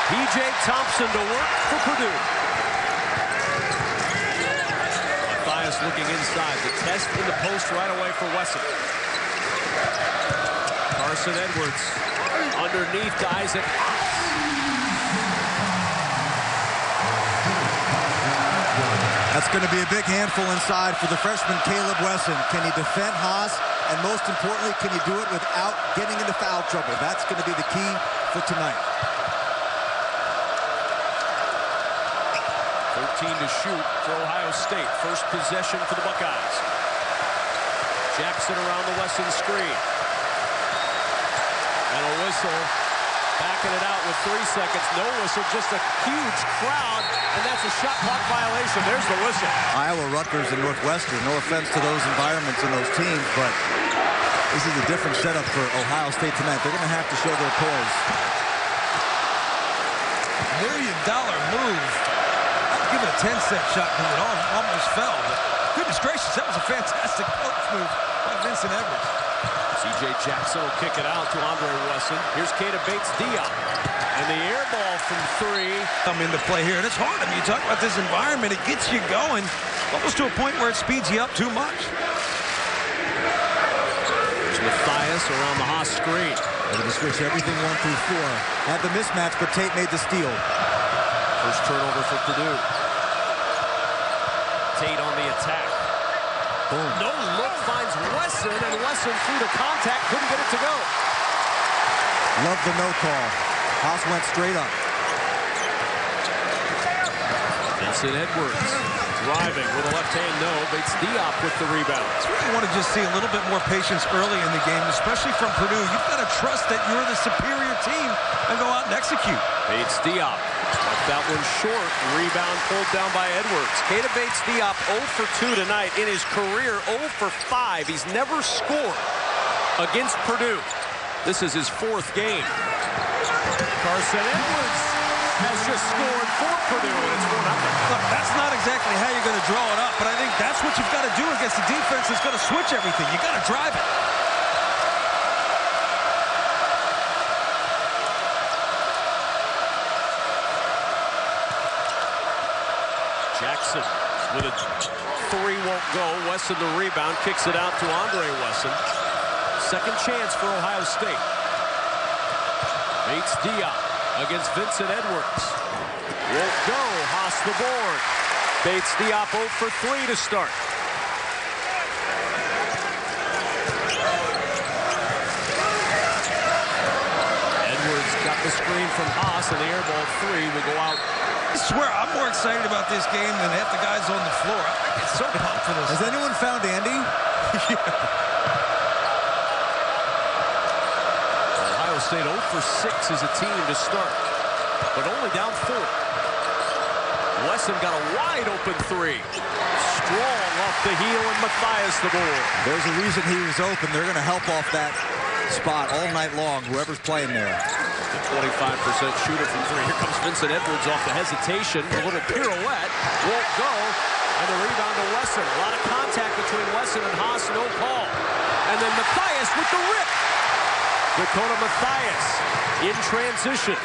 P.J. Thompson to work for Purdue. Matthias looking inside. The test in the post right away for Wesson. Carson Edwards underneath to Isaac. That's going to be a big handful inside for the freshman Caleb Wesson. Can he defend Haas? And most importantly, can he do it without getting into foul trouble? That's going to be the key for tonight. 13 to shoot for Ohio State. First possession for the Buckeyes. Jackson around the Wesson screen. And a whistle. Backing it out with 3 seconds. No whistle, just a huge crowd. And that's a shot clock violation. There's the whistle. Iowa, Rutgers, and Northwestern. No offense to those environments and those teams, but this is a different setup for Ohio State tonight. They're going to have to show their poise. $1 million move. I'd give it a 10-cent shot because it almost fell. But goodness gracious, that was a fantastic post move by Vincent Edwards. C.J. Jackson will kick it out to Andre Wesson. Here's Keita Bates-Diop. And the air ball from 3. Come into play here, and it's hard. I mean, you talk about this environment, it gets you going almost to a point where it speeds you up too much. There's Matthias around the Haas screen. Able to switch everything 1 through 4. Had the mismatch, but Tate made the steal. First turnover for Purdue. Tate on the attack. Boom. No look finds Wesson, and Wesson through the contact, couldn't get it to go. Love the no call. Haas went straight up. Vincent Edwards driving with a left-hand no. Bates-Diop with the rebound. That's where you want to just see a little bit more patience early in the game, especially from Purdue. You've got to trust that you're the superior team and go out and execute. Bates-Diop left that one short. Rebound pulled down by Edwards. Keita Bates-Diop 0 for 2 tonight. In his career, 0 for 5. He's never scored against Purdue. This is his 4th game. Carson Edwards has just scored for Purdue, and it's 4-0. Look, that's not exactly how you're going to draw it up, but I think that's what you've got to do against a defense that's going to switch everything. You got to drive it. Jackson with a 3 won't go. Wesson the rebound, kicks it out to Andre Wesson. Second chance for Ohio State. Bates-Diop against Vincent Edwards. Won't go. Haas the board. Bates-Diop 0 for 3 to start. Edwards got the screen from Haas, and the air ball 3 will go out. I swear I'm more excited about this game than half the guys on the floor. I get so pumped for this. Has anyone found Andy? Ohio State 0 for 6 as a team to start, but only down 4. Wesson got a wide open 3. Strong off the heel, and Matthias the board. There's a reason he was open. They're going to help off that spot all night long, whoever's playing there. The 25% shooter from 3. Here comes Vincent Edwards off the hesitation. A little pirouette. Won't go. And the rebound to Wesson. A lot of contact between Wesson and Haas. No call. And then Matthias with the rip. Dakota Matthias in transition.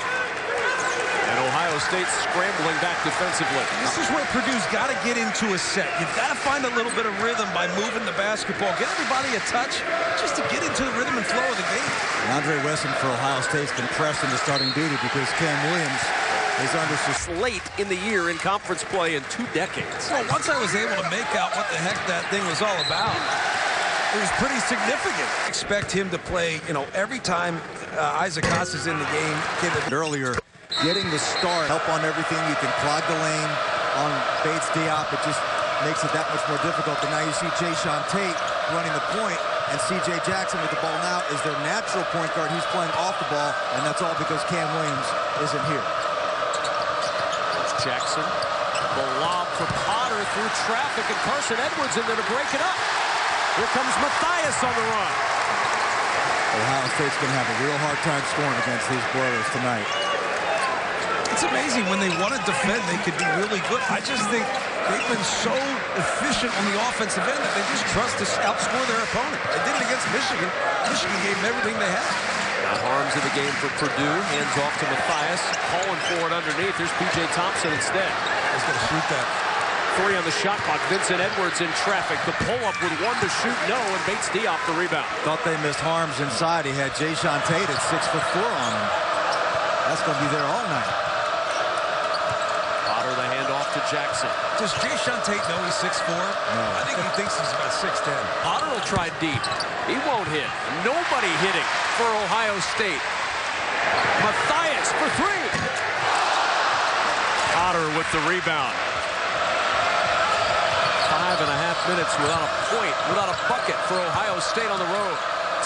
And Ohio State scrambling back defensively. This is where Purdue's got to get into a set. You've got to find a little bit of rhythm by moving the basketball. Get everybody a touch just to get into the rhythm and flow of the game. And Andre Wesson for Ohio State's been pressed into starting duty because Cam Williams is under late in the year in conference play in 2 decades. Well, once I was able to make out what the heck that thing was all about, it was pretty significant. Expect him to play, every time Isaac Haas is in the game. Earlier, getting the start, help on everything. You can clog the lane on Bates-Diop. It just makes it that much more difficult. But now you see Jayshawn Tate running the point, and C.J. Jackson with the ball now is their natural point guard. He's playing off the ball, and that's all because Cam Williams isn't here. It's Jackson. The lob for Potter through traffic, and Carson Edwards in there to break it up. Here comes Matthias on the run. Ohio State's going to have a real hard time scoring against these Boilers tonight. It's amazing when they want to defend, they could be really good. I just think they've been so efficient on the offensive end that they just trust to outscore their opponent. They did it against Michigan. Michigan gave them everything they had. Now Harms in the game for Purdue. Hands off to Matthias. Calling for it underneath. There's P.J. Thompson instead. He's going to shoot that. 3 on the shot clock. Vincent Edwards in traffic. The pull-up with 1 to shoot. No, and Bates Diop the rebound. Thought they missed Harms inside. He had Jayshawn Tate at 6'4" on him. That's going to be there all night. Potter the handoff to Jackson. Does Jayshawn Tate know he's 6'4"? No. I think he thinks he's about 6'10". Potter will try deep. He won't hit. Nobody hitting for Ohio State. Matthias for 3. Potter with the rebound. 5.5 minutes without a point, without a bucket for Ohio State on the road.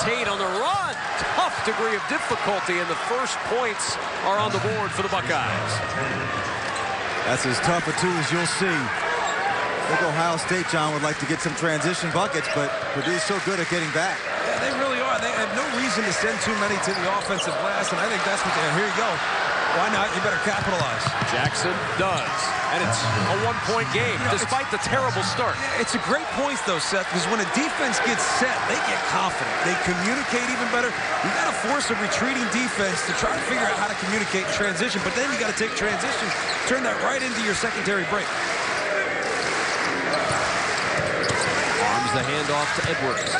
Tate on the run. Tough degree of difficulty, and the first points are on the board for the Buckeyes. That's as tough a 2 as you'll see. I think Ohio State, John, would like to get some transition buckets, but Purdue's so good at getting back. Yeah, they really are. They have no reason to send too many to the offensive glass, and I think that's what they're. Here you go. Why not? You better capitalize. Jackson does. And it's a 1-point game, despite the terrible start. It's a great point, though, Seth, because when a defense gets set, they get confident. They communicate even better. You got to force a retreating defense to try to figure out how to communicate in transition, but then you got to take transition, turn that right into your secondary break. Arms the handoff to Edwards.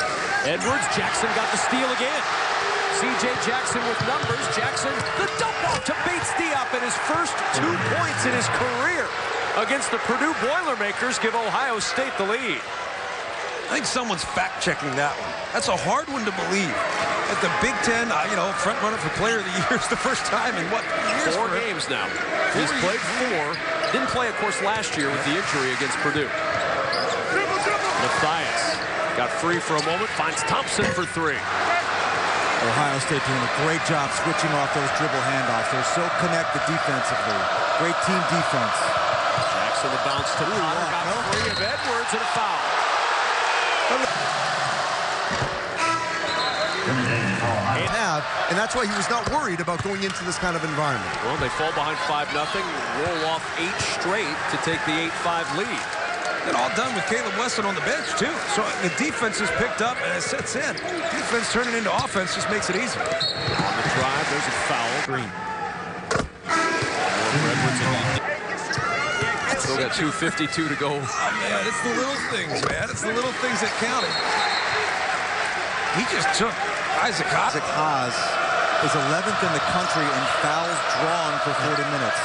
Edwards, Jackson got the steal again. C.J. Jackson with numbers. Jackson, the dump off to Bates Diop, and his first 2 points in his career against the Purdue Boilermakers give Ohio State the lead. I think someone's fact-checking that one. That's a hard one to believe. At the Big Ten, front runner for Player of the Year is the first time in what, 3 years? 4 games now. He's played 4. Didn't play, of course, last year with the injury against Purdue. Matthias got free for a moment, finds Thompson for 3. Ohio State doing a great job switching off those dribble handoffs. They're so connected defensively. Great team defense. Jackson the bounce to Potter. Got free of Edwards and a foul. And that's why he was not worried about going into this kind of environment. Well, they fall behind 5-0, roll off 8 straight to take the 8-5 lead. And all done with Caleb Wesson on the bench, too. So the defense is picked up and it sets in. Defense turning into offense just makes it easy. On the drive, there's a foul. Green. Still got 2:52 to go. Oh, man, it's the little things, man. It's the little things that counted. He just took Isaac Haas. Isaac Haas is 11th in the country in fouls drawn for 40 minutes.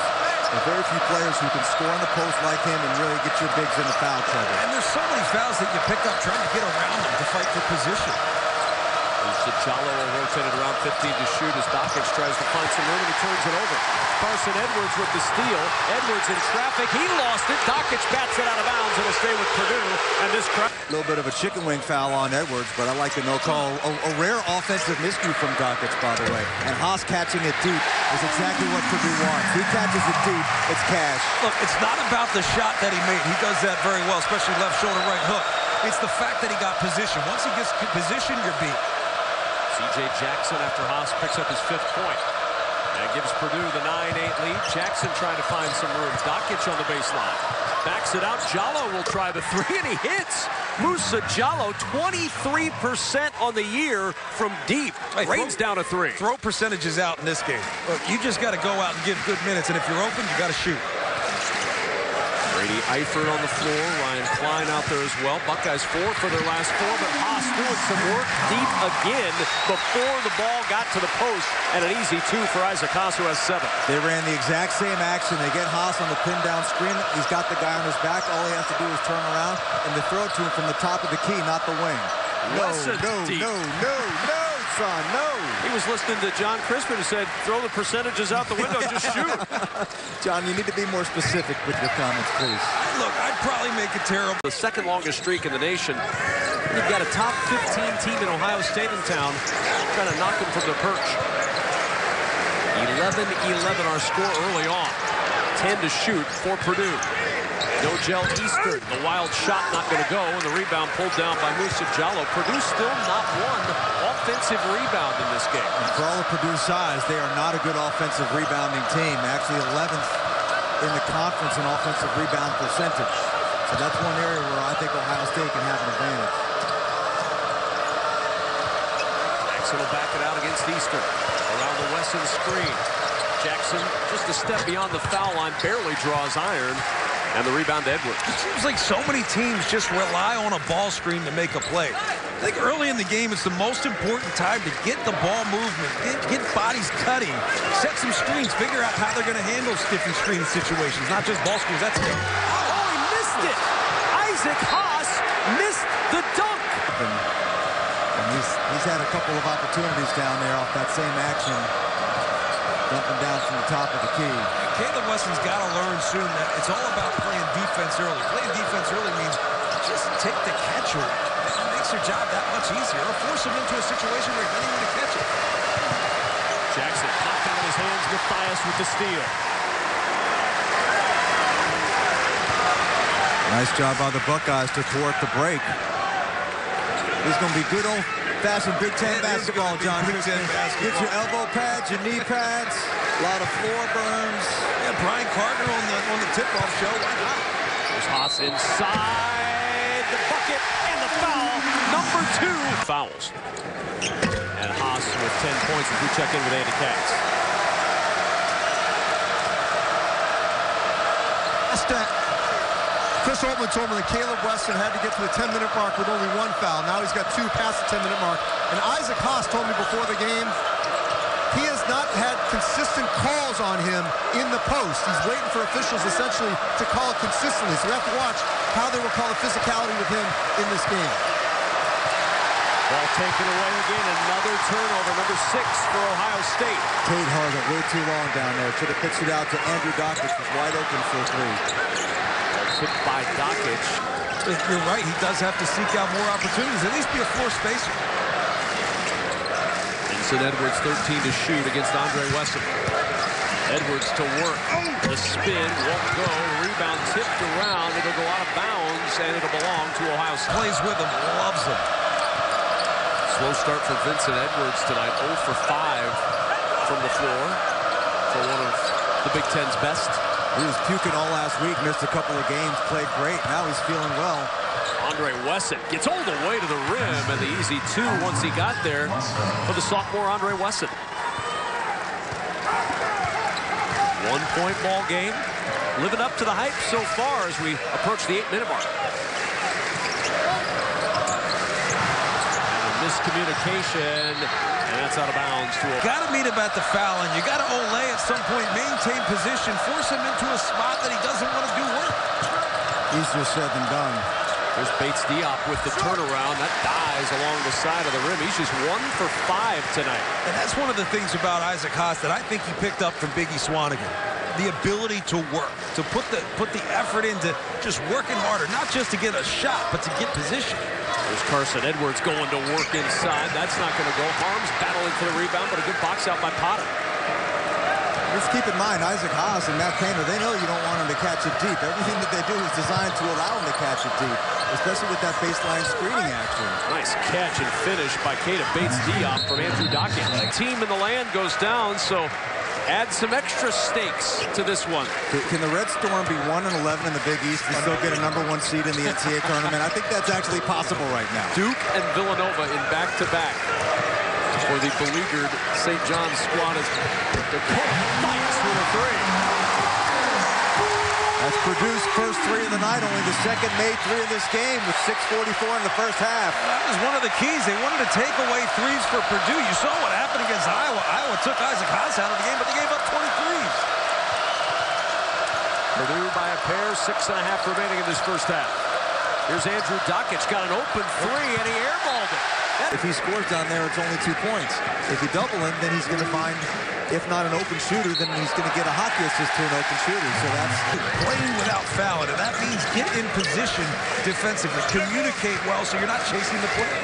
There are very few players who can score on the post like him and really get your bigs into foul trouble. And there's so many fouls that you pick up trying to get around them to fight for position. Jallo will rotate it around 15 to shoot as Dockage tries to find some room and he turns it over. Carson Edwards with the steal. Edwards in traffic. He lost it. Dockage bats it out of bounds. It'll stay with Purdue. And this crowd. A little bit of a chicken wing foul on Edwards, but I like the no call. A rare offensive miscue from Dockage, by the way. And Haas catching it deep is exactly what Purdue wants. He catches it deep. It's cash. Look, it's not about the shot that he made. He does that very well, especially left shoulder, right hook. It's the fact that he got position. Once he gets position, you're beat. C.J. Jackson after Haas picks up his 5th point. That gives Purdue the 9-8 lead. Jackson trying to find some room. Dockage on the baseline. Backs it out. Jallo will try the 3, and he hits. Musa Jallo, 23% on the year from deep. Rains down to 3. Throw percentages out in this game. Look, you just got to go out and give good minutes, and if you're open, you got to shoot. Brady Eifert on the floor. Ryan Klein out there as well. Buckeyes 4 for their last 4, but Haas doing some work deep again before the ball got to the post, and an easy 2 for Isaac Haas, who has 7. They ran the exact same action. They get Haas on the pin down screen. He's got the guy on his back. All he has to do is turn around, and they throw it to him from the top of the key, not the wing. No, son, no. He was listening to John Crispin, who said, throw the percentages out the window, just shoot. John, you need to be more specific with your comments, please. Look, I'd probably make it terrible. The 2nd longest streak in the nation. You've got a top 15 team in Ohio State in town trying to knock them from their perch. 11-11 our score early on. 10 to shoot for Purdue. Nogel Eastern, the wild shot not going to go, and the rebound pulled down by Musa Jallo. Purdue still not one offensive rebound in this game. And for all of Purdue's size, they are not a good offensive rebounding team. Actually 11th in the conference in offensive rebound percentage. So that's one area where I think Ohio State can have an advantage. Jackson will back it out against Eastern. Around the Wesson screen. Jackson just a step beyond the foul line, barely draws iron. And the rebound to Edwards. It seems like so many teams just rely on a ball screen to make a play. I think early in the game, it's the most important time to get the ball movement, get bodies cutting, set some screens, figure out how they're going to handle stiff and screen situations, not just ball screens. That's it. Oh, he missed it. Isaac Haas missed the dunk. And he's had a couple of opportunities down there off that same action. Dumping down from the top of the key. Caleb Wesson's got to learn soon that it's all about playing defense early. Playing defense early means just take the catch away. It makes your job that much easier. Or force him into a situation where he's not even going to catch it. Jackson popped out his hands. Matthias with the steal. Nice job by the Buckeyes to thwart the break. This is going to be good old-fashioned Big Ten basketball, John. Get your elbow pads, your knee pads, a lot of floor burns. Yeah, Brian Carter on the tip-off show. Why not? There's Haas inside the bucket and the foul. Number 2 fouls. And Haas with 10 points as we check in with Andy Katz. Chris Holtman told me that Caleb Wesson had to get to the 10-minute mark with only 1 foul. Now he's got 2 past the 10-minute mark. And Isaac Haas told me before the game he has not had consistent calls on him in the post. He's waiting for officials essentially to call it consistently. So we have to watch how they will call the physicality with him in this game. Ball taken away again. Another turnover, number 6 for Ohio State. Tate held it way too long down there. Should have pitched it out to Andrew Dockich, who's wide open for a 3. Hit by Dockich. You're right. He does have to seek out more opportunities. At least be a floor spacer. Vincent Edwards, 13 to shoot against Andre Wesson. Edwards to work. The spin won't go. Rebound tipped around. It'll go out of bounds, and it'll belong to Ohio State. Plays with him. Loves him. Slow start for Vincent Edwards tonight. 0 for 5 from the floor for one of the Big Ten's best. He was puking all last week, missed a couple of games, played great. Now he's feeling well. Andre Wesson gets all the way to the rim, and the easy 2 once he got there for the sophomore Andre Wesson. 1-point ball game. Living up to the hype so far as we approach the 8-minute mark. And a miscommunication, and that's out of bounds to Got to meet him at the foul, and you got to Olay at some point, maintain position, force him into a spot that he doesn't want to do work. Easier said than done. There's Bates Diop with the turnaround. That dies along the side of the rim. He's just 1 for 5 tonight. And that's one of the things about Isaac Haas that I think he picked up from Biggie Swanigan. The ability to work, to put the effort into just working harder, not just to get a shot, but to get position. There's Carson Edwards going to work inside. That's not going to go. Harms battling for the rebound, but a good box out by Potter. Just keep in mind, Isaac Haas and Matt Kaner, they know you don't want him to catch it deep. Everything that they do is designed to allow him to catch it deep, especially with that baseline screening action. Nice catch and finish by Keita Bates-Diop from Andrew Dockich. The team in the land goes down, so add some extra stakes to this one. Can the Red Storm be 1-11 in the Big East and still get a #1 seed in the NCAA tournament? I think that's actually possible right now. Duke and Villanova in back-to-back for the beleaguered St. John's squad as Dakota fights for the 3. That's Purdue's first 3 of the night, only the second made 3 of this game with 6:44 in the first half. That was one of the keys. They wanted to take away threes for Purdue. You saw what happened against Iowa. Iowa took Isaac Haas out of the game, but they gave up 23s. Purdue by a pair, 6.5 remaining in this first half. Here's Andrew Dockich, got an open 3, and he airballed it. If he scores down there, it's only 2 points. If you double him, then he's going to find, if not an open shooter, then he's going to get a hockey assist to an open shooter. So that's playing without fouling, and that means get in position defensively. Communicate well so you're not chasing the play.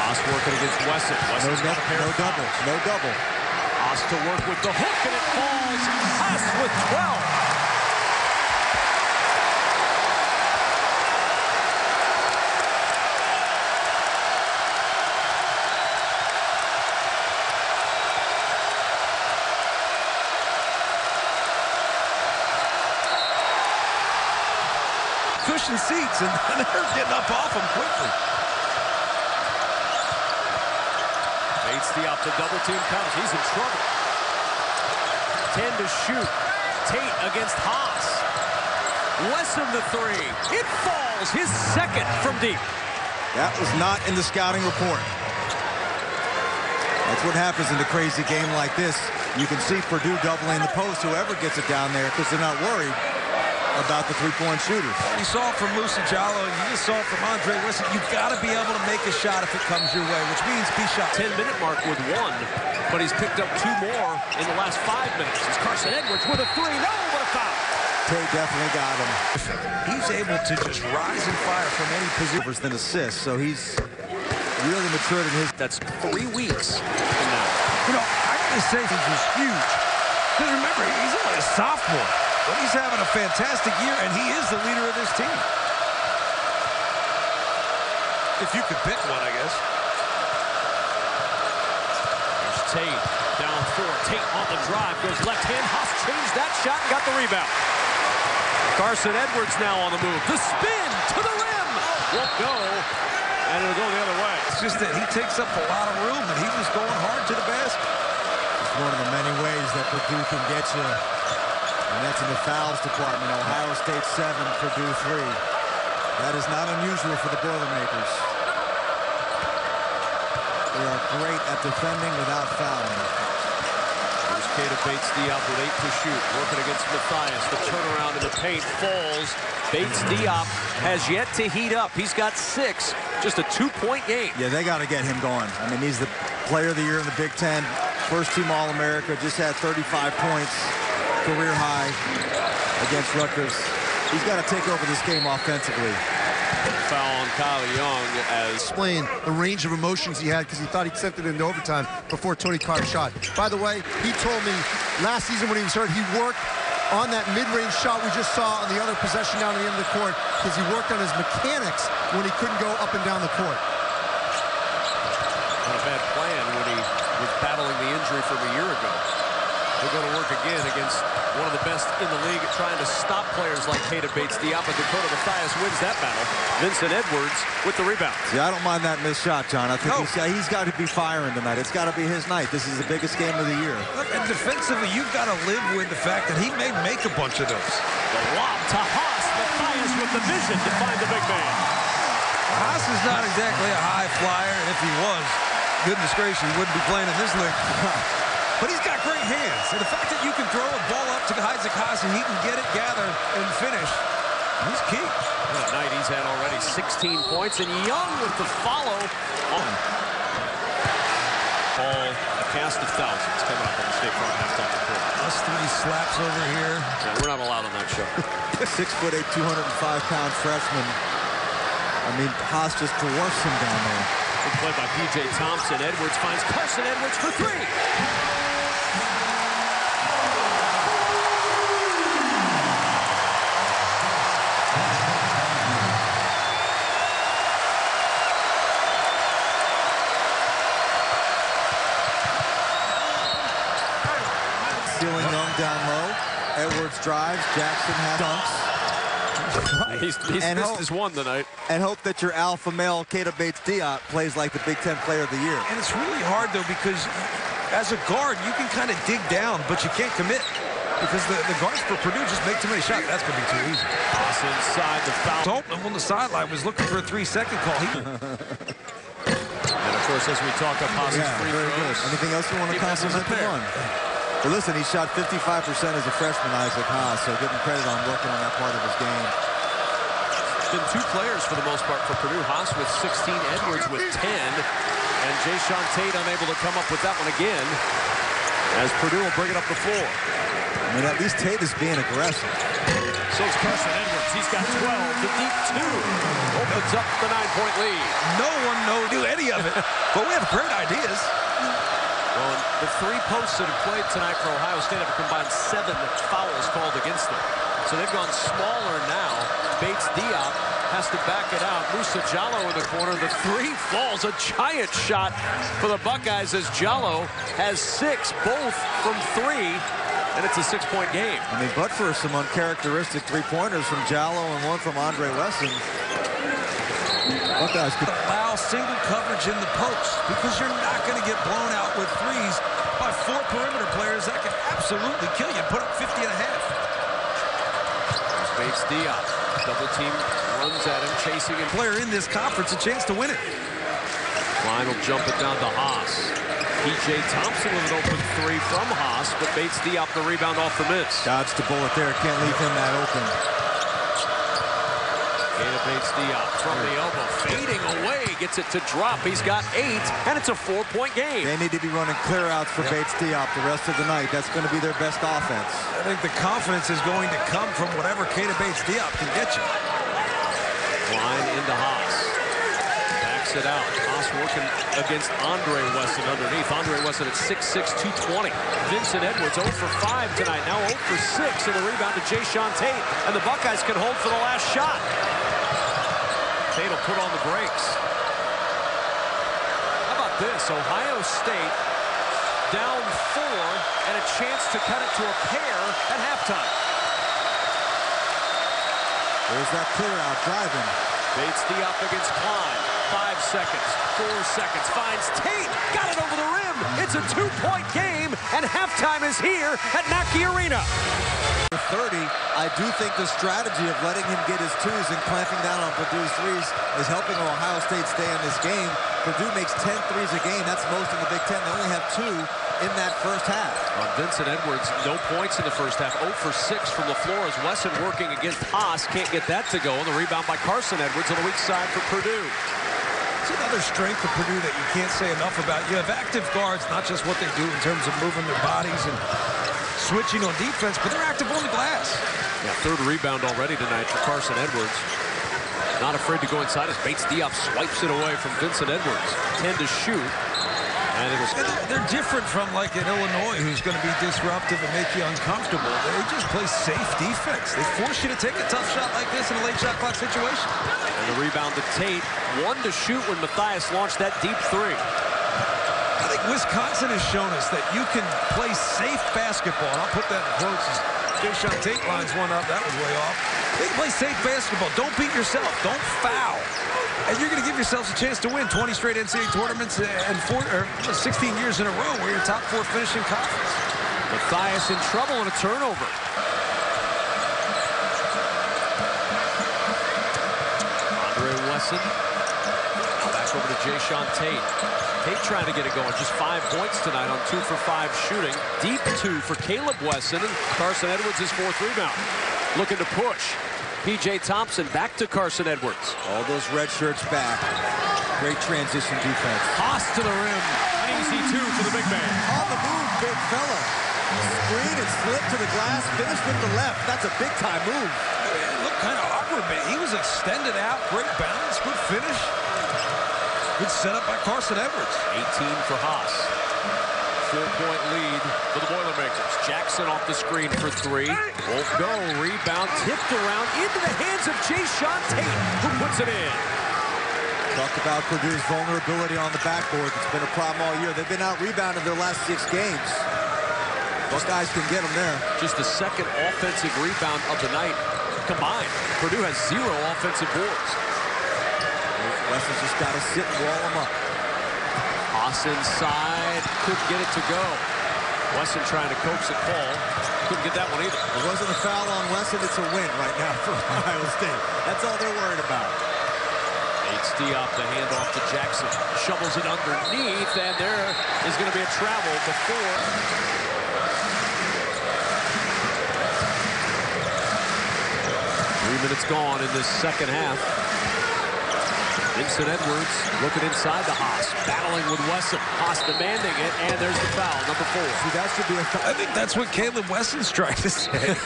Haas working against Wesson. No double. Haas to work with the hook, and it falls. Haas with 12. Cushion seats, and they're getting up off them quickly. Bates Diop, the double team comes. He's in trouble. 10 to shoot. Tate against Haas. Wesson the three. It falls. His second from deep. That was not in the scouting report. That's what happens in a crazy game like this. You can see Purdue doubling the post, whoever gets it down there, because they're not worried about the three-point shooters. You saw it from Musa Jallow. You just saw it from Andre Wesson. You've got to be able to make a shot if it comes your way, which means be shot. 10-minute mark with one, but he's picked up 2 more in the last 5 minutes. It's Carson Edwards with a three. No, what a foul. Tate definitely got him. He's able to just rise and fire from any position. Than assists, so he's really matured in his. That's 3 weeks from now. You know, I got to say, he's just huge. Because remember, he's only a sophomore, but he's having a fantastic year, and he is the leader of this team. If you could pick one, I guess. There's Tate, down 4. Tate on the drive, goes left hand. Haas changed that shot and got the rebound. Carson Edwards now on the move. The spin to the rim. Won't go, and it'll go the other way. It's just that he takes up a lot of room, and he was going hard to the basket. It's one of the many ways that Purdue can get you, and that's in the fouls department. Ohio State 7, Purdue 3. That is not unusual for the Boilermakers. They are great at defending without fouling. There's Keita Bates Diop with 8 to shoot, working against Matthias. The turnaround in the paint falls. Bates Diop has yet to heat up. He's got 6, just a 2-point game. Yeah, they got to get him going. I mean, he's the player of the year in the Big Ten. First team All-America, just had 35 points, career high against Rutgers. He's got to take over this game offensively. Foul on Kyle Young as Explain the range of emotions he had because he thought he'd sent it into overtime before Tony Carter shot. By the way, he told me last season when he was hurt, he worked on that mid-range shot we just saw on the other possession down at the end of the court because he worked on his mechanics when he couldn't go up and down the court. Not a bad plan when he was battling the injury from a year ago. He'll go to work again against one of the best in the league at trying to stop players like Keita Bates Diop. Dakota Matthias wins that battle. Vincent Edwards with the rebound. Yeah, I don't mind that missed shot, John. I think he's got to be firing tonight. It's got to be his night. This is the biggest game of the year. Look, and defensively, you've got to live with the fact that he may make a bunch of those. The lob to Haas. Matthias with the vision to find the big man. Haas is not exactly a high flyer. If he was, goodness gracious, he wouldn't be playing in this league. But he's got great hands. And the fact that you can throw a ball up to Isaac Haas and he can get it, gather, and finish, he's key. What a night he's had already. 16 points. And Young with the follow on. All a cast of thousands coming up on the State Farm halftime report. Us 3 slaps over here. Yeah, we're not allowed on that show. 6'8", 205-pound freshman. I mean, Haas just dwarfs him down there. Good play by P.J. Thompson. Edwards finds Carson Edwards for 3. Stealing Young down low. Edwards drives. Jackson has dunks. He's missed his one tonight. And hope that your alpha male, Keita Bates Diop, plays like the Big Ten Player of the Year. And it's really hard, though, because as a guard, you can kind of dig down, but you can't commit. Because the guards for Purdue just make too many shots. That's going to be too easy. Haas inside the foul. Holtman on the sideline was looking for a 3-second call. And, of course, as we talk up Haas's free very good. throws. Anything else you want to compliment him on? But listen, he shot 55% as a freshman, Isaac Haas, so give him credit on working on that part of his game. Been 2 players for the most part for Purdue. Haas with 16, Edwards with 10, and Jayshawn Tate unable to come up with that one again as Purdue will bring it up the floor. I mean, at least Tate is being aggressive. So is Carson Edwards. He's got 12. The deep 2 opens up the 9-point lead. No one knew any of it, but we have great ideas. Well, the 3 posts that have played tonight for Ohio State have combined 7 fouls called against them. So they've gone smaller now. Bates Diop has to back it out. Musa Jallow in the corner. The 3 falls. A giant shot for the Buckeyes as Jallow has 6, both from 3. And it's a 6-point game. I mean, but for some uncharacteristic 3-pointers from Jallow and one from Andre Wesson, Buckeyes could Allow allow single coverage in the post because you're not going to get blown out with threes by 4 perimeter players that can absolutely kill you. Put up 50 and a half. Bates Diop. Double team runs at him, chasing him. Player in this conference a chance to win it. Klein will jump it down to Haas. P.J. Thompson with an open 3 from Haas, but Bates Diop the rebound off the miss. Dodged the bullet there. Can't leave him that open. Gator Bates Diop from the elbow, fading away, gets it to drop. He's got 8, and it's a 4-point game. They need to be running clear outs for Bates Diop the rest of the night. That's going to be their best offense. I think the confidence is going to come from whatever Gator Bates Diop can get you. Klein into Haas. Backs it out. Haas working against Andre Wesson underneath. Andre Wesson at 6'6", 220. Vincent Edwards 0 for 5 tonight. Now 0 for 6 in the rebound to Jayshawn Tate. And the Buckeyes can hold for the last shot. Tate will put on the brakes. How about this? Ohio State down 4 and a chance to cut it to a pair at halftime. There's that clear out driving. Bates Diop against Klein. 5 seconds, 4 seconds, finds Tate, got it over the rim. It's a 2-point game, and halftime is here at Mackey Arena. 30, I do think the strategy of letting him get his 2s and clamping down on Purdue's 3s is helping Ohio State stay in this game. Purdue makes 10 threes a game. That's most in the Big Ten. They only have 2 in that first half. Vincent Edwards, no points in the first half. 0 for 6 from the floor as Wesson working against Haas. Can't get that to go. And the rebound by Carson Edwards on the weak side for Purdue. It's another strength of Purdue that you can't say enough about. You have active guards, not just what they do in terms of moving their bodies and switching on defense, but they're active on the glass. Yeah, 3rd rebound already tonight for Carson Edwards. Not afraid to go inside as Bates Diop swipes it away from Vincent Edwards. 10 to shoot. And they're different from like in Illinois, who's going to be disruptive and make you uncomfortable. They just play safe defense. They force you to take a tough shot like this in a late shot clock situation. And the rebound to Tate. 1 to shoot when Matthias launched that deep 3. I think Wisconsin has shown us that you can play safe basketball. And I'll put that in quotes as Jayshawn Tate lines one up. That was way off. They can play safe basketball. Don't beat yourself. Don't foul. And you're going to give yourselves a chance to win 20 straight NCAA tournaments and 16 years in a row where you're top 4 finishing conference. Matthias in trouble and a turnover. Andre Wesson. Back over to Jayshawn Tate. Tate trying to get it going. Just 5 points tonight on 2 for 5 shooting. Deep 2 for Caleb Wesson. And Carson Edwards his 4th rebound. Looking to push. P.J. Thompson back to Carson Edwards. All those red shirts back. Great transition defense. Haas to the rim. An easy 2 for the big man. On the move, big fella. Screen and slip to the glass. Finish with the left. That's a big-time move. It looked kind of awkward, but he was extended out. Great balance. Good finish. Good setup by Carson Edwards. 18 for Haas. 4-point lead for the Boilermakers. Jackson off the screen for 3. Won't go. Rebound tipped around into the hands of Jayshawn Tate, who puts it in. Talk about Purdue's vulnerability on the backboard. It's been a problem all year. They've been out-rebounded their last 6 games. Buckeyes can get them there. Just the 2nd offensive rebound of the night combined. Purdue has 0 offensive boards. Wesson's just got to sit and wall them up. Haas inside, couldn't get it to go. Wesson trying to coax a call. Couldn't get that one either. It wasn't a foul on Wesson, it's a win right now for Ohio State. That's all they're worried about. Bates Diop, the handoff to Jackson. Shovels it underneath, and there is going to be a travel before. 3 minutes gone in this 2nd half. Vincent Edwards looking inside the Haas, battling with Wesson. Haas demanding it, and there's the foul, number 4. See, that should be a foul. I think that's what Caleb Wesson's trying to say.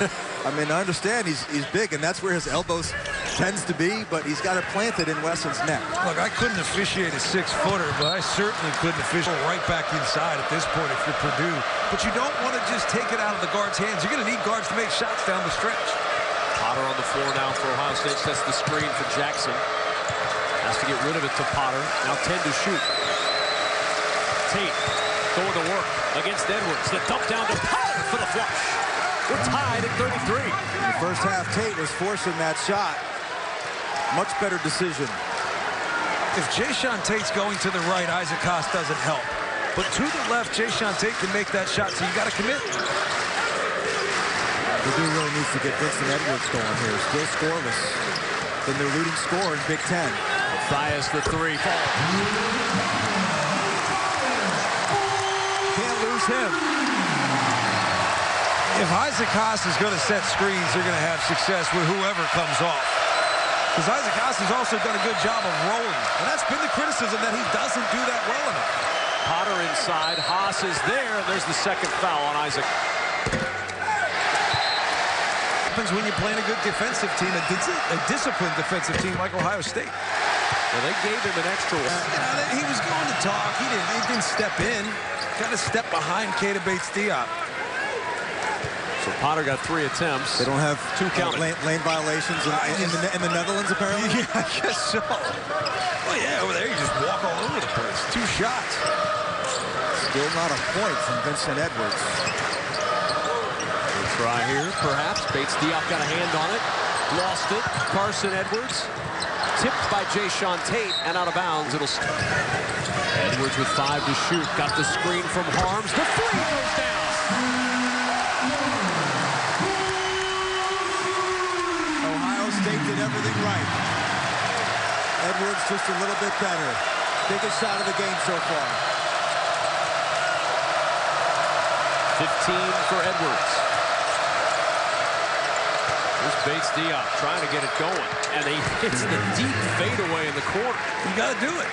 I mean, I understand he's big, and that's where his elbows tends to be, but he's got it planted in Wesson's neck. Look, I couldn't officiate a 6-footer, but I certainly couldn't officiate right back inside at this point if you're Purdue. But you don't want to just take it out of the guard's hands. You're going to need guards to make shots down the stretch. Potter on the floor now for Ohio State. Sets the screen for Jackson. Has to get rid of it to Potter. Now 10 to shoot. Tate going to work against Edwards. The dump down to Potter for the flush. We're tied at 33. In the first half, Tate was forcing that shot. Much better decision. If Jayshawn Tate's going to the right, Isaac Haas doesn't help. But to the left, Jayshawn Tate can make that shot, so you got to commit. Purdue really needs to get Vincent Edwards going here. Still scoreless. Been their leading scorer in Big Ten. Mathias the three. Can't lose him. If Isaac Haas is going to set screens, they're going to have success with whoever comes off. Because Isaac Haas has also done a good job of rolling. And that's been the criticism, that he doesn't do that well enough. Potter inside. Haas is there. And there's the second foul on Isaac. Happens when you're playing a good defensive team, a disciplined defensive team like Ohio State. Well, they gave him an extra one. He was going to talk. He didn't step in. Kind of step behind Keita Bates-Diop. So Potter got 3 attempts. They don't have two lane violations in the Netherlands, apparently? Yeah, I guess so. Well, yeah, over there you just walk all over the place. 2 shots. Still not a point from Vincent Edwards. We'll try here, perhaps. Bates-Diop got a hand on it. Lost it. Carson Edwards. Tipped by Jayshawn Tate and out of bounds. Edwards with 5 to shoot. Got the screen from Harms. The 3 goes down. State did everything right. Edwards just a little bit better. Biggest shot of the game so far. 15 for Edwards. Here's Bates-Diop trying to get it going. And he hits the deep fadeaway in the corner. You got to do it.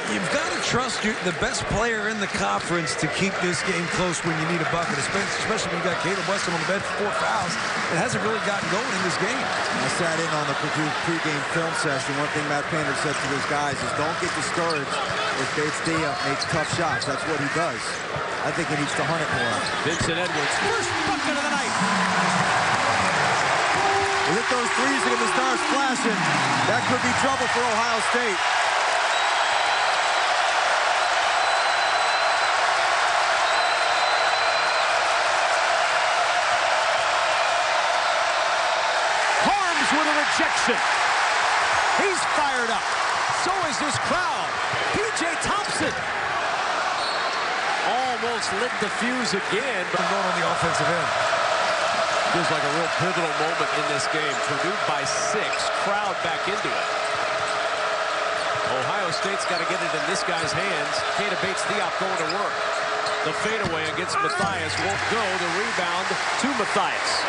You've got to trust the best player in the conference to keep this game close when you need a bucket, especially when you got Caleb Weston on the bench for 4 fouls. It hasn't really gotten going in this game. I sat in on the Purdue pregame film session. One thing Matt Painter said to his guys is don't get discouraged if Bates-Diop makes tough shots. That's what he does. I think he needs to hunt it more. Vincent Edwards, first bucket of the night. Hit those threes and the stars flashing. That could be trouble for Ohio State. With a rejection. He's fired up. So is this crowd. P.J. Thompson almost lit the fuse again, but going on the offensive end. Feels like a real pivotal moment in this game. Purdue by 6. Crowd back into it. Ohio State's got to get it in this guy's hands. Keita Bates-Diop going to work. The fadeaway against Mathias won't go. The rebound to Mathias.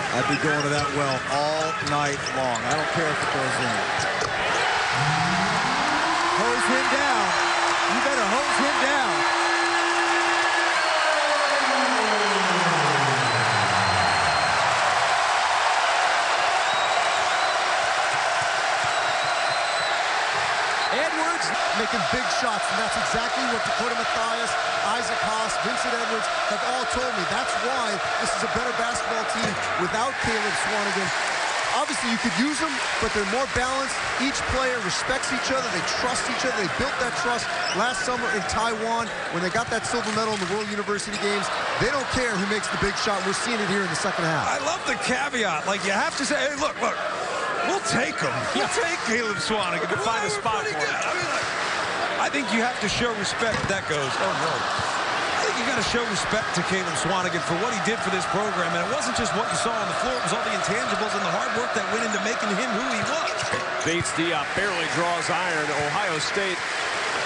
I'd be going to that well all night long. I don't care if it goes in. Hose him down. You better hose him down. Edwards making big shots, and that's exactly what Dakota Mathias, Isaac Haas, Vincent Edwards have all told me. That's why this is a better basketball team without Caleb Swanigan. Obviously, you could use them, but they're more balanced. Each player respects each other. They trust each other. They built that trust last summer in Taiwan when they got that silver medal in the World University Games. They don't care who makes the big shot. We're seeing it here in the second half. I love the caveat. Like, you have to say, hey, look. We'll take him. We'll take Caleb Swanigan to find a spot for him. I think you have to show respect. That goes. Oh, no. I think you got to show respect to Caleb Swanigan for what he did for this program. And it wasn't just what you saw on the floor. It was all the intangibles and the hard work that went into making him who he was. Bates-Diop barely draws iron. Ohio State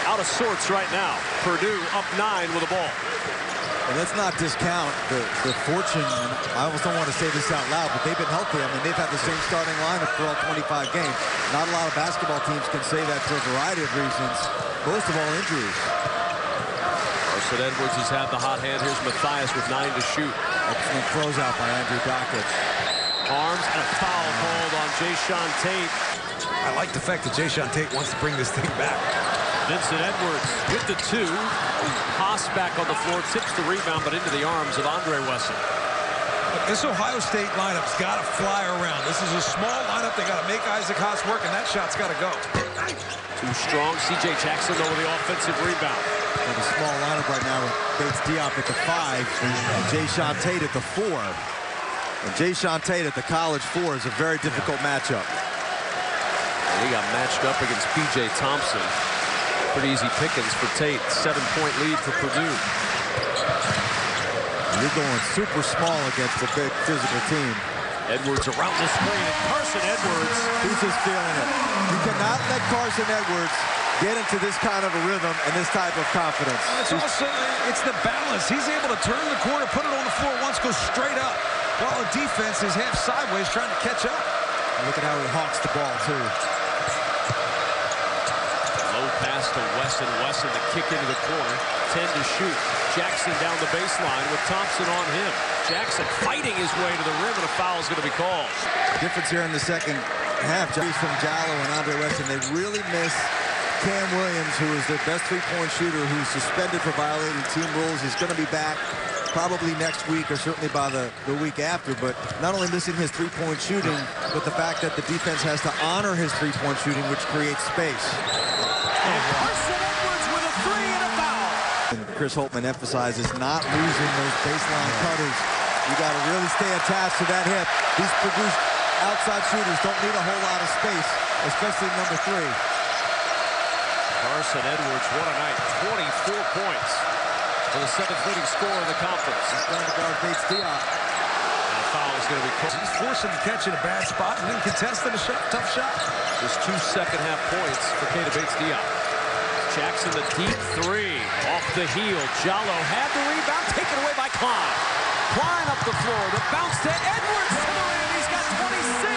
out of sorts right now. Purdue up 9 with the ball. And let's not discount the fortune, and I almost don't want to say this out loud, but they've been healthy. I mean, they've had the same starting lineup for all 25 games. Not a lot of basketball teams can say that for a variety of reasons, most of all injuries. Carson Edwards has had the hot hand. Here's Mathias with 9 to shoot. Excellent closeout by Andrew Dockich. Arms and a foul called on Jayshawn Tate. I like the fact that Jayshawn Tate wants to bring this thing back. Vincent Edwards with the 2. Haas back on the floor, tips the rebound, but into the arms of Andre Wesson. This Ohio State lineup's got to fly around. This is a small lineup. They got to make Isaac Haas work, and that shot's got to go. Too strong. C.J. Jackson over the offensive rebound. And a small lineup right now with Bates-Diop at the 5 and Jayshawn Tate at the 4. And Jayshawn Tate at the college 4 is a very difficult matchup. He got matched up against P.J. Thompson. Pretty easy pickings for Tate. 7-point lead for Purdue. You're going super small against a big physical team. Edwards around the screen, and Carson Edwards. He's just feeling it. You cannot let Carson Edwards get into this kind of a rhythm and this type of confidence. It's the balance. He's able to turn the corner, put it on the floor once, go straight up, while the defense is half sideways trying to catch up. And look at how he hawks the ball, too. Low pass to Wesson. Wesson to kick into the corner. 10 to shoot. Jackson down the baseline with Thompson on him. Jackson fighting his way to the rim, and a foul is going to be called. Difference here in the second half. From Jallo and Andre Wesson, they really miss Cam Williams, who is their best three-point shooter, who's suspended for violating team rules. He's going to be back probably next week or certainly by the week after. But not only missing his three-point shooting, but the fact that the defense has to honor his three-point shooting, which creates space. And Carson Edwards with a three and a foul. And Chris Holtman emphasizes not losing those baseline cutters. You got to really stay attached to that hip. These Purdue outside shooters don't need a whole lot of space, especially number 3. Carson Edwards, what a night. 24 points for the 7th leading scorer in the conference. He's going to guard Bates Diop. And a foul is going to be called. He's forced him to catch in a bad spot and then contested a tough shot. Just 2 second-half points for Keita Bates Diop. Jackson the deep 3 off the heel. Jallo had the rebound, taken away by Klein. Klein up the floor. The bounce to Edwards to the rim. He's got 26.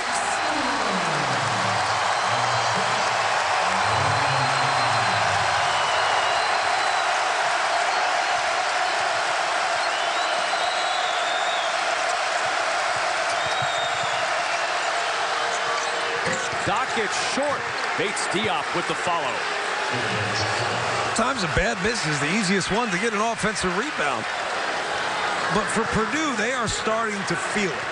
Dockett short. Bates Diop with the follow. Times a bad miss is the easiest one to get an offensive rebound. But for Purdue, they are starting to feel it.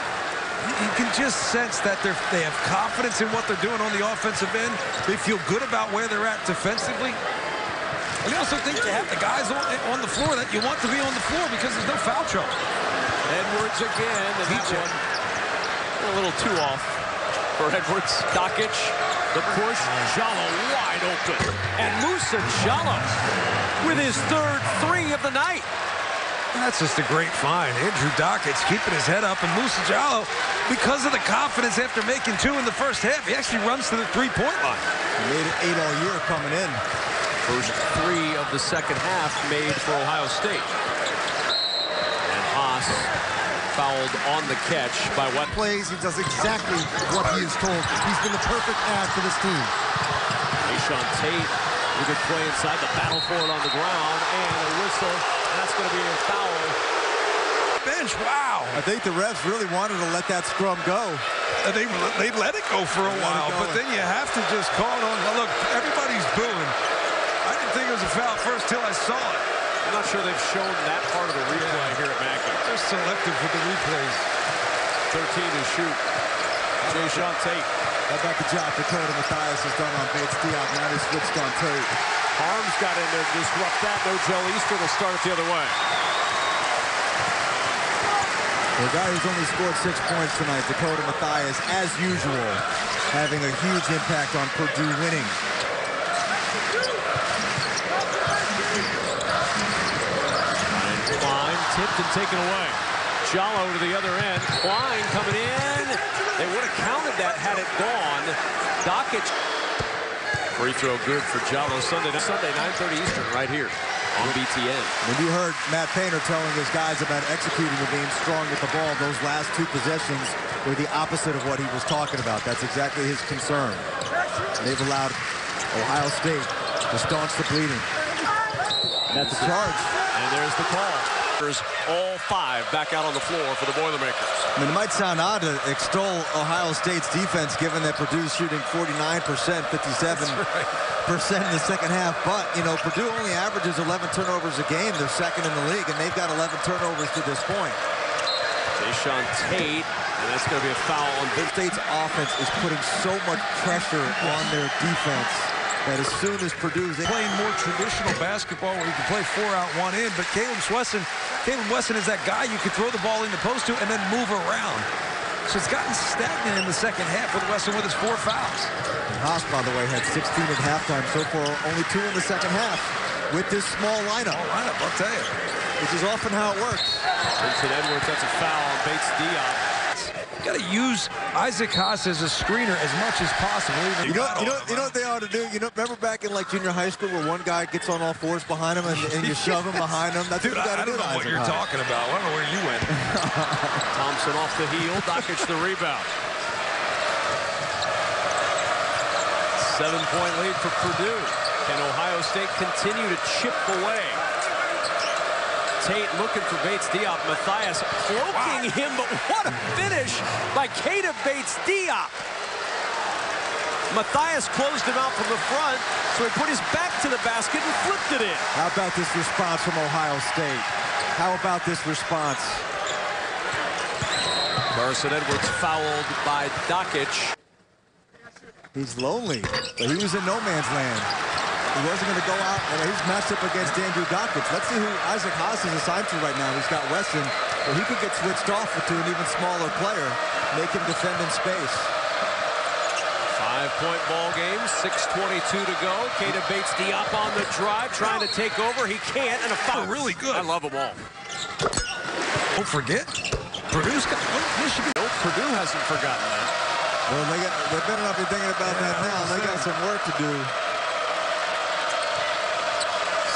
You can just sense that they have confidence in what they're doing on the offensive end. They feel good about where they're at defensively. And you also think they have the guys on the floor that you want to be on the floor because there's no foul trouble. Edwards again, and that one a little too off for Edwards. Dockett, the push, Jallo wide open. And Musa Jallo with his 3rd 3 of the night. That's just a great find. Andrew Dockett's keeping his head up, and Musa Jallo, because of the confidence after making 2 in the first half, he actually runs to the 3-point line. He made it 8 all year coming in. First 3 of the second half made for Ohio State. And Haas fouled on the catch by what plays. He does exactly what he is told. He's been the perfect add for this team. Jayshawn Tate with a good play inside, the battle for it on the ground, and a whistle. That's going to be a foul. Bench, wow. I think the refs really wanted to let that scrum go. They let it go for a while, but then you have to just call it on. Now, look, everybody's booing. I didn't think it was a foul first till I saw it. I'm not sure they've shown that part of the replay here at Mackey. They're selective with the replays. 13 to shoot. Jayshawn Tate. How about the job Dakota Mathias has done on Bates Diop? Now they switched on Tate. Harms got in there to disrupt that. No Joe Easter will start it the other way. The guy who's only scored 6 points tonight, Dakota Mathias, as usual, having a huge impact on Purdue winning. And Klein tipped and taken away. Jallo to the other end. Klein coming in. They would have counted that had it gone. Dockett. Free throw good for Jallo. Sunday 9:30 Eastern right here on BTN. When you heard Matt Painter telling his guys about executing and being strong with the ball, those last 2 possessions were the opposite of what he was talking about. That's exactly his concern. They've allowed Ohio State to staunch the bleeding. That's a charge. And there's the call. All 5 back out on the floor for the Boilermakers. I mean, it might sound odd to extol Ohio State's defense, given that Purdue's shooting 49%, 57% in the second half. But, you know, Purdue only averages 11 turnovers a game. They're 2nd in the league, and they've got 11 turnovers to this point. Jayshawn Tate, and that's going to be a foul on Penn State's offense is putting so much pressure on their defense that as soon as Purdue's playing more traditional basketball where you can play 4 out, 1 in, but Caleb Wesson is that guy you can throw the ball in the post to and then move around. So it's gotten stagnant in the second half with Wesson with his 4 fouls. And Haas, by the way, had 16 at halftime. So far, only 2 in the second half with this small lineup. I'll tell you. Which is often how it works. Vincent Edwards, that's a foul on Bates Diop. You got to use Isaac Haas as a screener as much as possible. You know what they ought to do? Remember back in like junior high school where one guy gets on all fours behind him and you shove him behind him? That's Dude, what you got to do. I don't know what you're talking about. I don't know where you went. Thompson off the heel. Dockich the rebound. 7-point lead for Purdue. Can Ohio State continue to chip away? Tate looking for Bates Diop. Matthias cloaking him, but what a finish by Keita Bates Diop. Matthias closed him out from the front, so he put his back to the basket and flipped it in. How about this response from Ohio State? How about this response? Carson Edwards fouled by Dockich. He's lonely, but he was in no man's land. He wasn't going to go out, and he's matched up against Andrew Dockich. Let's see who Isaac Haas is assigned to right now. He's got Wesson, but he could get switched off to an even smaller player, make him defend in space. 5-point ball game, 6:22 to go. Keita Bates Diop on the drive, trying to take over. He can't, and a foul. Really good. I love them all. Don't forget, Purdue's got Michigan. No, Purdue hasn't forgotten that. Well, they better not be thinking about that now. They got some work to do.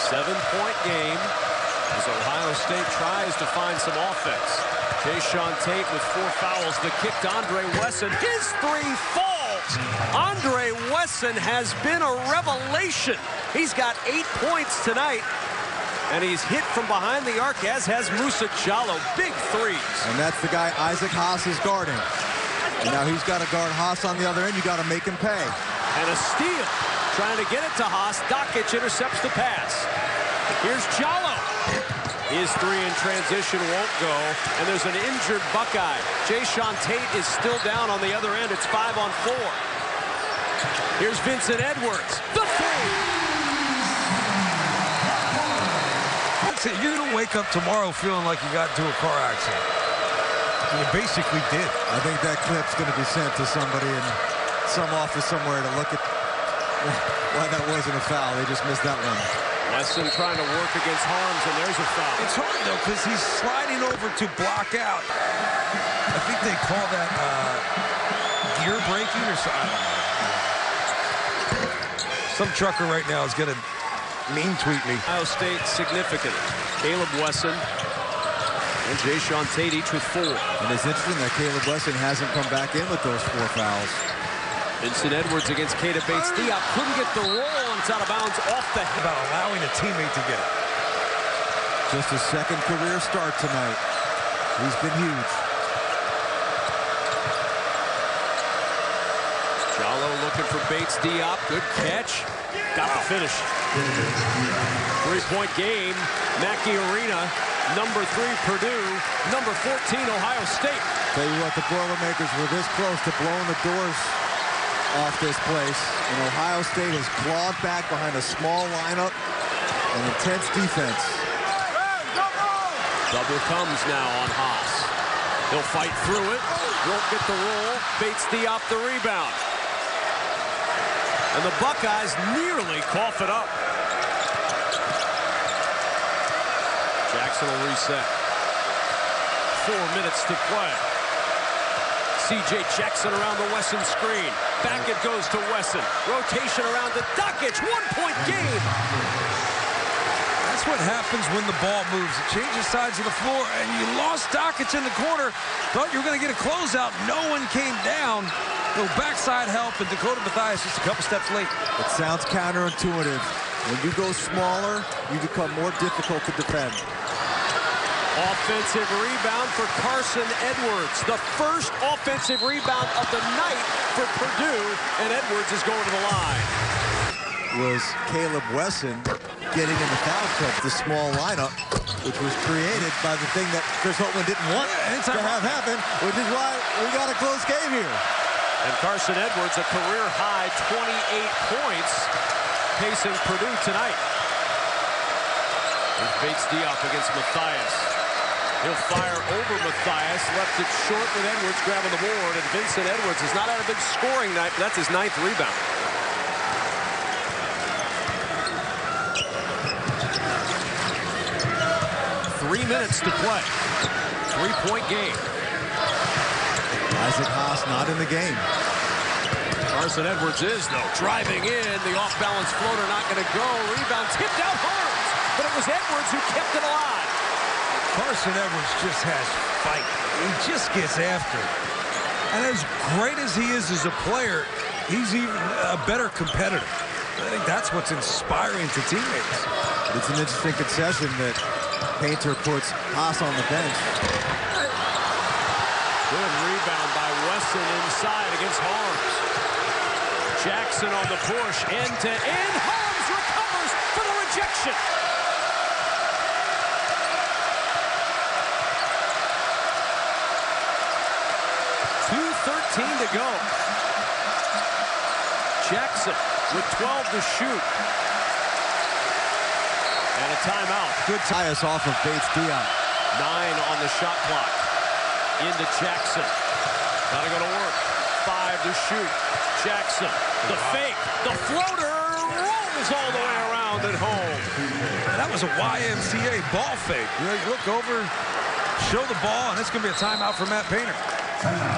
7-point game as Ohio State tries to find some offense. Jayshawn Tate with 4 fouls. The kick to Andre Wesson. His 3 falls. Andre Wesson has been a revelation. He's got 8 points tonight. And he's hit from behind the arc, as has Musa Jallow. Big threes. And that's the guy Isaac Haas is guarding. And now he's got to guard Haas on the other end. You got to make him pay. And a steal. Trying to get it to Haas. Dockich intercepts the pass. Here's Jallow. His 3 in transition won't go. And there's an injured Buckeye. Jayshawn Tate is still down on the other end. It's 5 on 4. Here's Vincent Edwards. The 3. That's it. You're going to wake up tomorrow feeling like you got into a car accident. And you basically did. I think that clip's going to be sent to somebody in some office somewhere to look at why that wasn't a foul. They just missed that one. Wesson trying to work against Harms, and there's a foul. It's hard, though, because he's sliding over to block out. I think they call that gear braking or something. Some trucker right now is going to mean tweet me. Ohio State significant. Caleb Wesson and Jayshawn Tate each with 4. And it's interesting that Caleb Wesson hasn't come back in with those 4 fouls. Vincent Edwards against Keita Bates Diop. Couldn't get the roll, and it's out of bounds off the head. About allowing a teammate to get it. Just his 2nd career start tonight. He's been huge. Jallow looking for Bates Diop. Good catch. Got the finish. 3-point game. Mackey Arena. Number 3 Purdue. Number 14 Ohio State. Tell you what, the Boilermakers were this close to blowing the doors off this place. And Ohio State has clawed back behind a small lineup and intense defense. Double comes now on Haas. He'll fight through it. Won't get the roll. Bates Diop the rebound. And the Buckeyes nearly cough it up. Jackson will reset. 4 minutes to play. C.J. Jackson around the Wesson screen. Back it goes to Wesson. Rotation around to Dockich. 1-point game. That's what happens when the ball moves. It changes sides of the floor, and you lost Dockich in the corner. Thought you were going to get a closeout. No one came down. No backside help, and Dakota Matthias just a couple steps late. It sounds counterintuitive. When you go smaller, you become more difficult to defend. Offensive rebound for Carson Edwards. The first offensive rebound of the night for Purdue, and Edwards is going to the line. Was Caleb Wesson getting in the foul trouble, the small lineup, which was created by the thing that Chris Holtman didn't want to have happen, which is why we got a close game here. And Carson Edwards, a career-high 28 points, pacing Purdue tonight. There's Bates Diop against Matthias. He'll fire over Matthias, left it short with Edwards grabbing the board, and Vincent Edwards has not had a big scoring night, but that's his 9th rebound. Three minutes to play. 3-point game. Isaac Haas not in the game. Carson Edwards is, though, driving in. The off-balance floater not going to go. Rebound tipped out Harms, but it was Edwards who kept it alive. Carson Edwards just has fight. He just gets after it. And as great as he is as a player, he's even a better competitor. I think that's what's inspiring to teammates. It's an interesting concession that Painter puts Haas on the bench. Good rebound by Wesson inside against Harms. Jackson on the push, end-to-end. Harms recovers for the rejection. .2:13 to go. Jackson with 12 to shoot. And a timeout. Good tie-us off of Bates-Diop. 9 on the shot clock. Into Jackson. Gotta go to work. 5 to shoot. Jackson, the fake, the floater rolls all the way around at home. That was a YMCA ball fake. You look over, show the ball, and it's going to be a timeout for Matt Painter.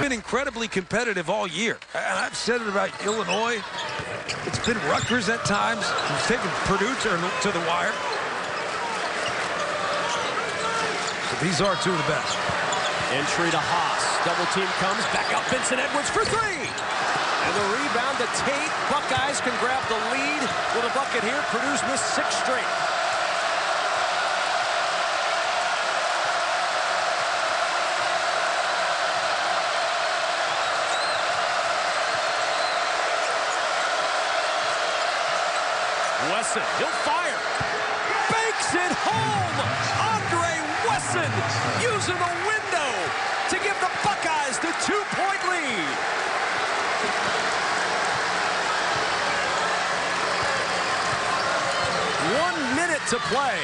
Been incredibly competitive all year. And I've said it about Illinois. It's been Rutgers at times. He's taken Purdue to the wire. But these are two of the best. Entry to Haas. Double team comes. Back out Vincent Edwards for 3. And the rebound to Tate. Buckeyes can grab the lead with a bucket here. Purdue's missed 6 straight. Wesson, he'll fire. Banks it home. Andre Wesson using the window to give the Buckeyes the 2-point lead. To play.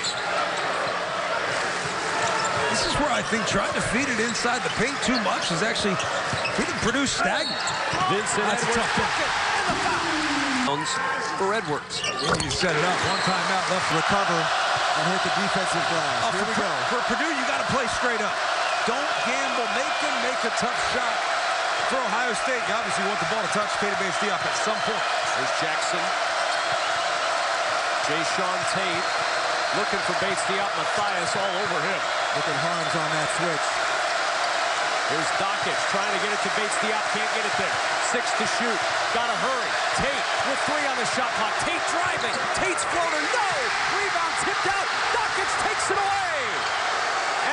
This is where I think trying to feed it inside the paint too much is actually keeping Purdue stagnant. Vincent That's Edwards, a tough bucket, and the foul. For Edwards. You set it up. One timeout left. Recover and hit the defensive glass. Here we go. For Purdue, you got to play straight up. Don't gamble. Make a tough shot. For Ohio State, you obviously want the ball to touch Katie Bates-Diop at some point. There's Jackson. Jayshawn Tate looking for Bates-Diop. Matthias all over him. Look at Harms on that switch. Here's Dockich trying to get it to Bates-Diop. Can't get it there. 6 to shoot. Gotta hurry. Tate with 3 on the shot clock. Tate driving. Tate's floater. No! Rebound tipped out. Dockich takes it away.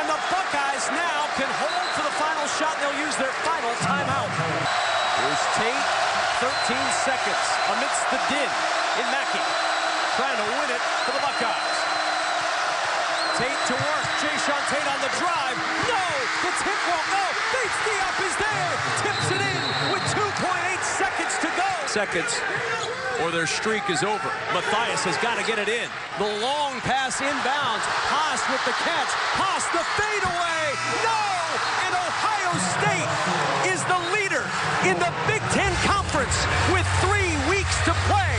And the Buckeyes now can hold for the final shot. They'll use their final timeout. Here's Tate. 13 seconds amidst the din in Mackey. Trying to win it for the Buckeyes. Tate to work. Jayshawn Tate on the drive. No! The tip won't go. Bates-Diop is there. Tips it in with 2.8 seconds to go. Seconds or their streak is over. Matthias has got to get it in. The long pass inbounds. Haas with the catch. Haas the fadeaway. No! And Ohio State is the leader in the Big Ten Conference with 3 weeks to play.